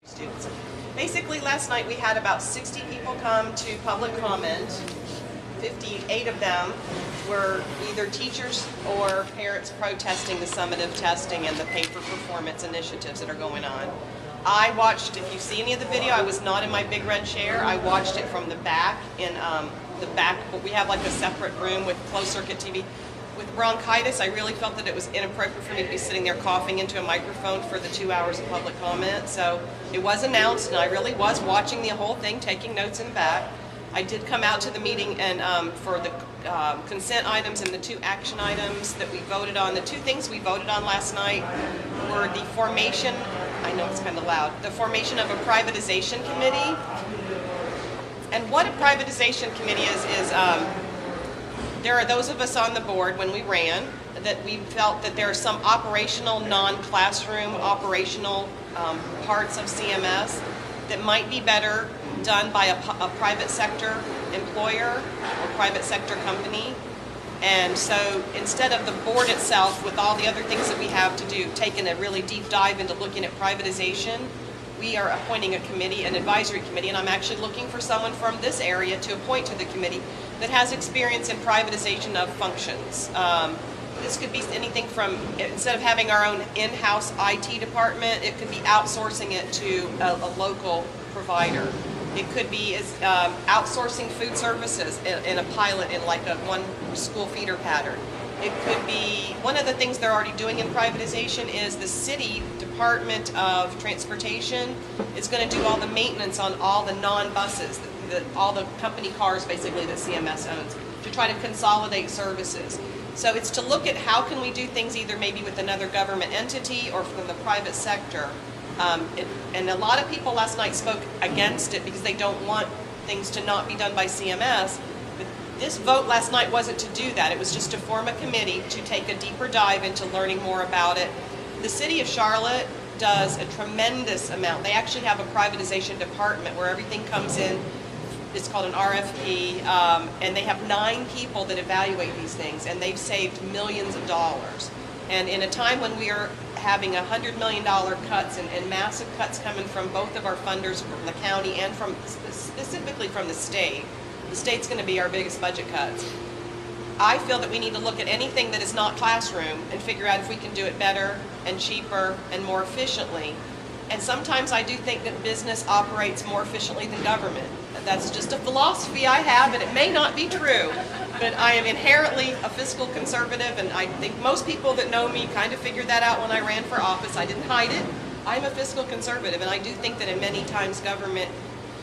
Students. Basically, last night we had about 60 people come to public comment. 58 of them were either teachers or parents protesting the summative testing and the pay-for-performance initiatives that are going on. I watched, if you see any of the video, I was not in my big red chair. I watched it from the back, but we have like a separate room with closed-circuit TV. With bronchitis, I really felt that it was inappropriate for me to be sitting there coughing into a microphone for the 2 hours of public comment. So it was announced, and I really was watching the whole thing, taking notes in the back. I did come out to the meeting and for the consent items and the 2 action items that we voted on. The 2 things we voted on last night were the formation, I know it's kind of loud, the formation of a privatization committee. And what a privatization committee is there are those of us on the board when we ran that we felt that there are some operational, non-classroom operational parts of CMS that might be better done by a private sector employer or private sector company. And so instead of the board itself with all the other things that we have to do, taking a really deep dive into looking at privatization, we are appointing a committee, an advisory committee, and I'm actually looking for someone from this area to appoint to the committee that has experience in privatization of functions. This could be anything from, instead of having our own in-house IT department, it could be outsourcing it to a local provider. It could be outsourcing food services in a pilot in like a one school feeder pattern. It could be, one of the things they're already doing in privatization is the city Department of Transportation is going to do all the maintenance on all the non-buses, all the company cars basically that CMS owns, to try to consolidate services. So it's to look at how can we do things either maybe with another government entity or from the private sector. And a lot of people last night spoke against it because they don't want things to not be done by CMS. But this vote last night wasn't to do that. It was just to form a committee to take a deeper dive into learning more about it. The city of Charlotte does a tremendous amount. They actually have a privatization department where everything comes in. It's called an RFP, and they have 9 people that evaluate these things, and they've saved millions of dollars. And in a time when we are having $100 million cuts and massive cuts coming from both of our funders, from the county and from specifically from the state's going to be our biggest budget cuts. I feel that we need to look at anything that is not classroom and figure out if we can do it better and cheaper and more efficiently. And sometimes I do think that business operates more efficiently than government. That's just a philosophy I have, and it may not be true, but I am inherently a fiscal conservative, and I think most people that know me kind of figured that out when I ran for office. I didn't hide it. I'm a fiscal conservative, and I do think that in many times government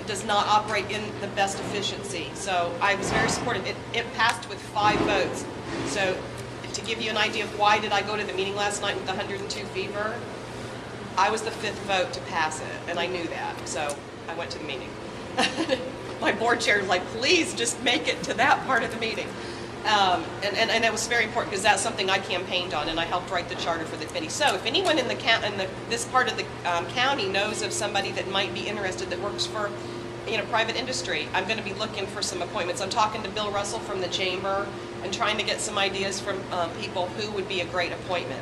does not operate in the best efficiency. So I was very supportive. It passed with 5 votes. So to give you an idea of why did I go to the meeting last night with 102 fever, I was the 5th vote to pass it, and I knew that, so I went to the meeting. My board chair was like, please just make it to that part of the meeting. And it was very important because that's something I campaigned on, and I helped write the charter for the committee. So if anyone in this part of the county knows of somebody that might be interested that works for private industry, I'm going to be looking for some appointments. I'm talking to Bill Russell from the chamber and trying to get some ideas from people who would be a great appointment.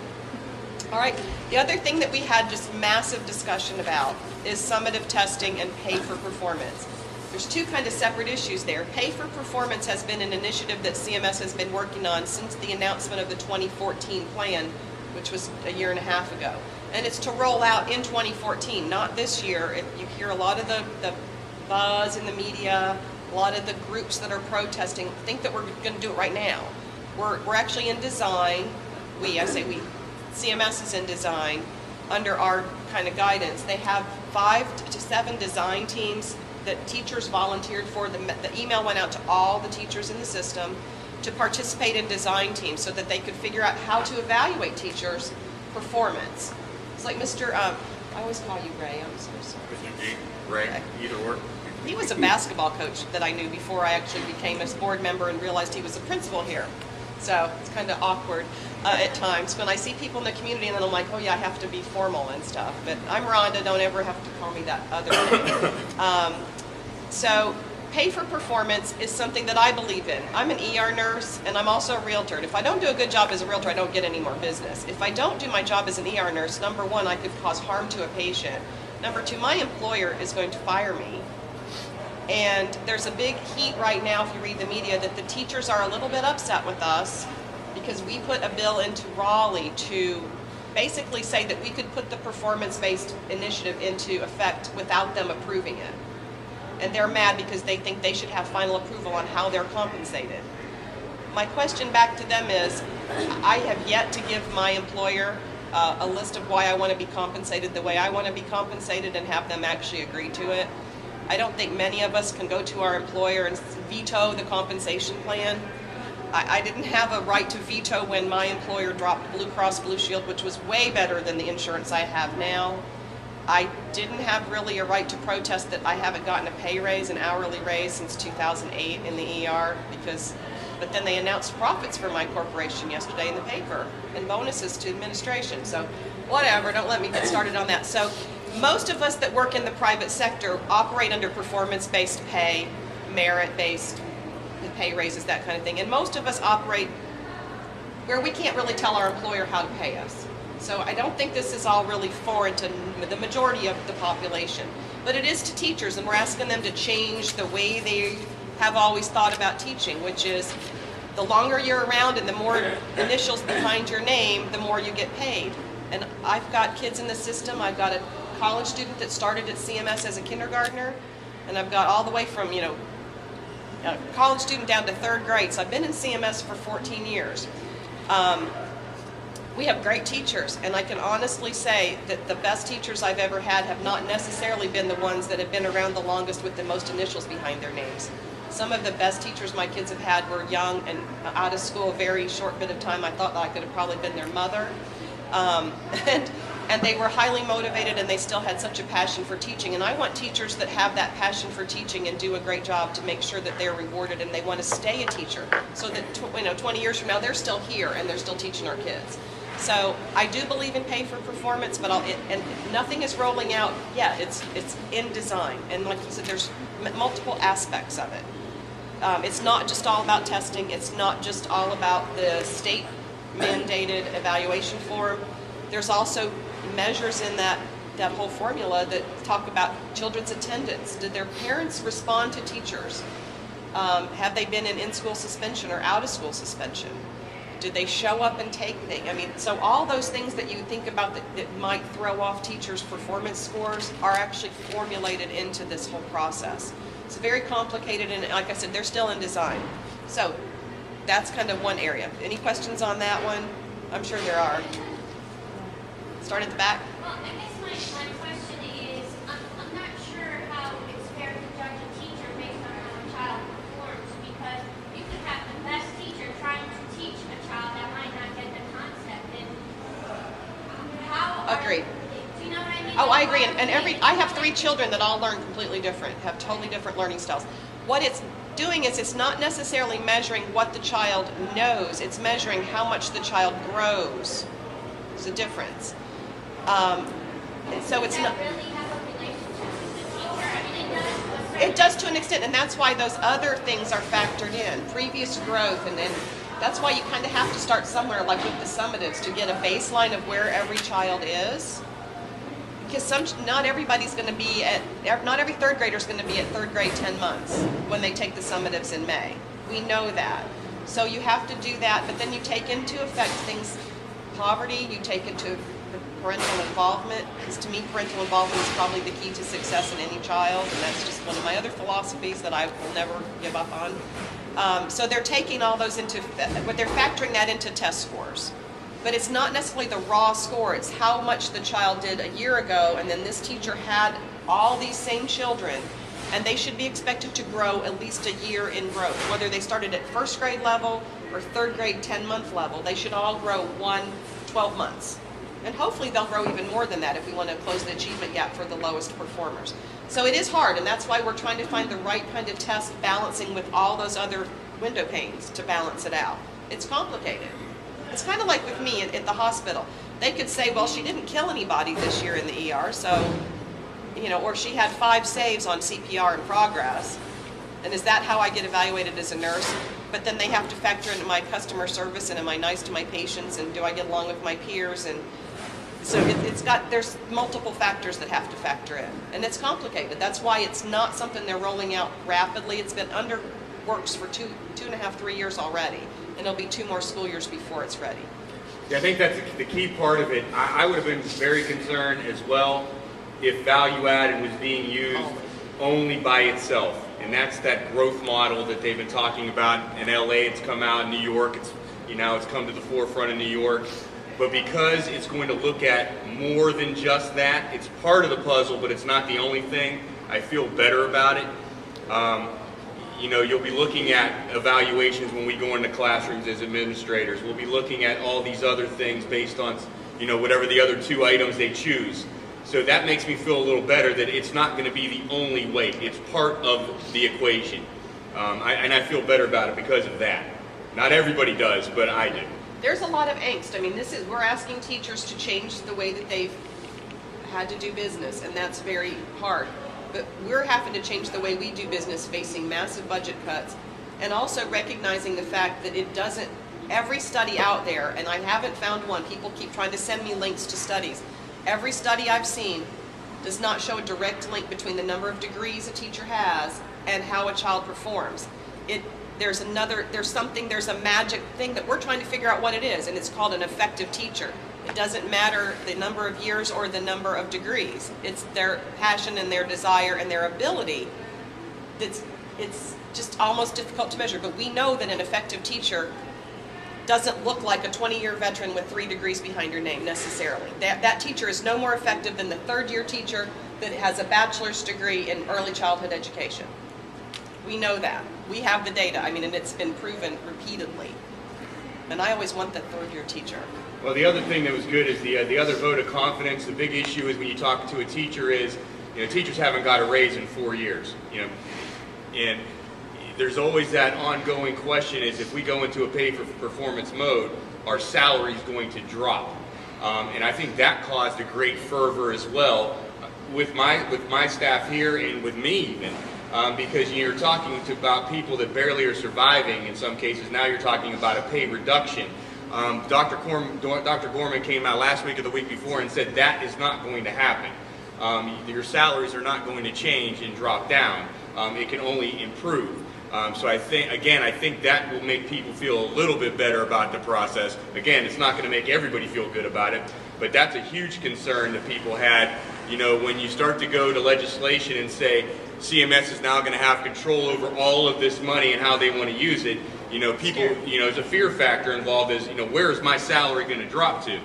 All right, the other thing that we had just massive discussion about is summative testing and pay for performance. There's 2 kind of separate issues there. Pay for performance has been an initiative that CMS has been working on since the announcement of the 2014 plan, which was a year and a half ago. And it's to roll out in 2014, not this year. You hear a lot of the buzz in the media, a lot of the groups that are protesting think that we're going to do it right now. We're actually in design. I say we. CMS is in design under our kind of guidance. They have 5 to 7 design teams that teachers volunteered for. The email went out to all the teachers in the system to participate in design teams so that they could figure out how to evaluate teachers' performance. It's like Mr. I always call you Ray, I'm so sorry. Ray, either or. He was a basketball coach that I knew before I actually became a board member and realized he was a principal here. So it's kind of awkward at times when I see people in the community and then I'm like, oh yeah, I have to be formal and stuff. But I'm Rhonda, don't ever have to call me that other name. So pay for performance is something that I believe in. I'm an ER nurse and I'm also a realtor. And if I don't do a good job as a realtor, I don't get any more business. If I don't do my job as an ER nurse, number one, I could cause harm to a patient. Number two, my employer is going to fire me. And there's a big heat right now, if you read the media, that the teachers are a little bit upset with us because we put a bill into Raleigh to basically say that we could put the performance-based initiative into effect without them approving it. And they're mad because they think they should have final approval on how they're compensated. My question back to them is, I have yet to give my employer a list of why I want to be compensated the way I want to be compensated and have them actually agree to it. I don't think many of us can go to our employer and veto the compensation plan. I didn't have a right to veto when my employer dropped Blue Cross Blue Shield, which was way better than the insurance I have now. I didn't have really a right to protest that I haven't gotten a pay raise, an hourly raise since 2008 in the ER, but then they announced profits for my corporation yesterday in the paper and bonuses to administration. So whatever, don't let me get started on that. So most of us that work in the private sector operate under performance-based pay, merit-based pay raises, that kind of thing. And most of us operate where we can't really tell our employer how to pay us. So I don't think this is all really foreign to the majority of the population. But it is to teachers, and we're asking them to change the way they have always thought about teaching, which is the longer you're around and the more initials behind your name, the more you get paid. And I've got kids in the system. I've got a college student that started at CMS as a kindergartner, and I've got all the way from, a college student down to third grade. So I've been in CMS for 14 years. We have great teachers, and I can honestly say that the best teachers I've ever had have not necessarily been the ones that have been around the longest with the most initials behind their names. Some of the best teachers my kids have had were young and out of school a very short bit of time. I thought that I could have probably been their mother. And they were highly motivated, and they still had such a passion for teaching. And I want teachers that have that passion for teaching and do a great job to make sure that they're rewarded and they want to stay a teacher, so that 20 years from now they're still here and they're still teaching our kids. So I do believe in pay for performance, but and nothing is rolling out yet. It's in design, and like you said, there's multiple aspects of it. It's not just all about testing. It's not just all about the state mandated evaluation form. There's also measures in that whole formula that talk about children's attendance. Did their parents respond to teachers? Have they been in school suspension or out of school suspension? Did they show up and take things? I mean, so all those things that you think about that might throw off teachers' performance scores are actually formulated into this whole process. It's very complicated, and like I said, they're still in design. So that's kind of one area. Any questions on that one? I'm sure there are. Start at the back. Well, I guess my question is, I'm not sure how it's fair to judge a teacher based on how a child performs, because you could have the best teacher trying to teach a child that might not get the concept. And Agreed. Do you know what I mean? Oh, I agree. And I have 3 children that all learn completely different, have totally different learning styles. What it's doing is it's not necessarily measuring what the child knows, it's measuring how much the child grows. There's a difference. So it's not really have a relationship with the teacher. I mean, it does to an extent, and that's why those other things are factored in, previous growth, and then that's why you kind of have to start somewhere, like with the summatives, to get a baseline of where every child is. Because not everybody's going to be not every third grader is going to be at third grade 10 months when they take the summatives in May. We know that. So you have to do that, but then you take into effect things, poverty, you take into parental involvement, because to me parental involvement is probably the key to success in any child, and that's just one of my other philosophies that I will never give up on. So they're taking all those but they're factoring that into test scores. But it's not necessarily the raw score, it's how much the child did a year ago, and then this teacher had all these same children, and they should be expected to grow at least a year in growth. Whether they started at first grade level or third grade 10-month level, they should all grow 12 months. And hopefully they'll grow even more than that if we want to close the achievement gap for the lowest performers. So it is hard, and that's why we're trying to find the right kind of test, balancing with all those other window panes to balance it out. It's complicated. It's kind of like with me at the hospital. They could say, well, she didn't kill anybody this year in the ER, so, or she had 5 saves on CPR in progress. And is that how I get evaluated as a nurse? But then they have to factor into my customer service, and am I nice to my patients, and do I get along with my peers? And So there's multiple factors that have to factor in, and it's complicated. That's why it's not something they're rolling out rapidly. It's been under works for two and a half, 3 years already, and it'll be 2 more school years before it's ready. Yeah, I think that's the key part of it. I would have been very concerned as well if value added was being used only by itself. And that's that growth model that they've been talking about in LA. It's come out in New York. It's come to the forefront in New York. But because it's going to look at more than just that, it's part of the puzzle, but it's not the only thing, I feel better about it. You'll be looking at evaluations when we go into classrooms as administrators. We'll be looking at all these other things based on, whatever the other 2 items they choose. So that makes me feel a little better that it's not going to be the only weight. It's part of the equation. And I feel better about it because of that. Not everybody does, but I do. There's a lot of angst. I mean, we're asking teachers to change the way that they've had to do business, and that's very hard. But we're having to change the way we do business, facing massive budget cuts, and also recognizing the fact that every study out there, and I haven't found one, people keep trying to send me links to studies. Every study I've seen does not show a direct link between the number of degrees a teacher has and how a child performs. There's a magic thing that we're trying to figure out what it is, and it's called an effective teacher. It doesn't matter the number of years or the number of degrees. It's their passion and their desire and their ability. It's just almost difficult to measure, but we know that an effective teacher doesn't look like a 20-year veteran with 3 degrees behind her name necessarily. That teacher is no more effective than the 3rd-year teacher that has a bachelor's degree in early childhood education. We know that. We have the data. I mean, and it's been proven repeatedly. And I always want the 3rd-year teacher. Well, the other thing that was good is the other vote of confidence. The big issue is when you talk to a teacher is, teachers haven't got a raise in 4 years, and there's always that ongoing question is if we go into a pay for performance mode, our salary is going to drop. And I think that caused a great fervor as well with my staff here and with me even. Because you're talking about people that barely are surviving in some cases. Now you're talking about a pay reduction. Dr. Gorman came out last week or the week before and said that is not going to happen. Your salaries are not going to change and drop down. It can only improve. So I think that will make people feel a little bit better about the process. Again, it's not going to make everybody feel good about it, but that's a huge concern that people had. When you start to go to legislation and say CMS is now going to have control over all of this money and how they want to use it, people, there's a fear factor involved as, where is my salary going to drop to?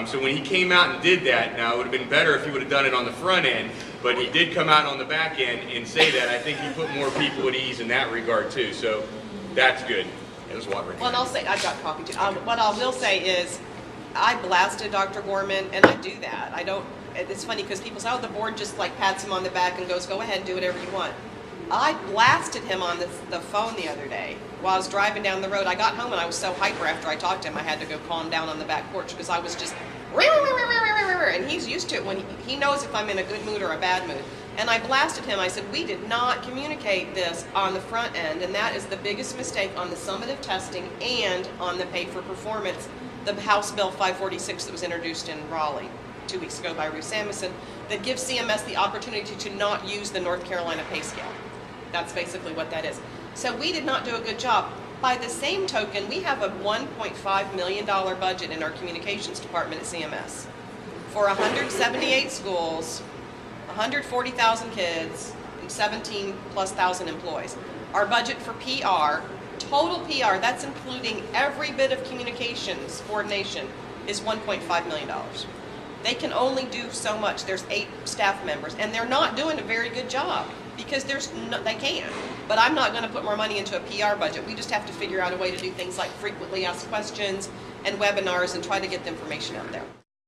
So when he came out and did that, now it would have been better if he would have done it on the front end, but he did come out on the back end and say that. I think he put more people at ease in that regard too, so that's good. There's water. Well, and I'll say, I've got coffee too. What I will say is, I blasted Dr. Gorman, and I do that. It's funny because people say, oh, the board just like pats him on the back and goes, go ahead, do whatever you want. I blasted him on the phone the other day while I was driving down the road. I got home and I was so hyper after I talked to him, I had to go calm down on the back porch because I was just, and he's used to it when he knows if I'm in a good mood or a bad mood. And I blasted him. I said, we did not communicate this on the front end, and that is the biggest mistake on the summative testing and on the pay for performance, the House Bill 546 that was introduced in Raleigh 2 weeks ago by Ruth Samuelson, that gives CMS the opportunity to not use the North Carolina pay scale. That's basically what that is. So we did not do a good job. By the same token, we have a $1.5 million budget in our communications department at CMS for 178 schools, 140,000 kids, and 17,000+ employees. Our budget for PR, total PR, that's including every bit of communications coordination, is $1.5 million. They can only do so much. There's 8 staff members, and they're not doing a very good job because they can. But I'm not going to put more money into a PR budget. We just have to figure out a way to do things like frequently asked questions and webinars and try to get the information out there.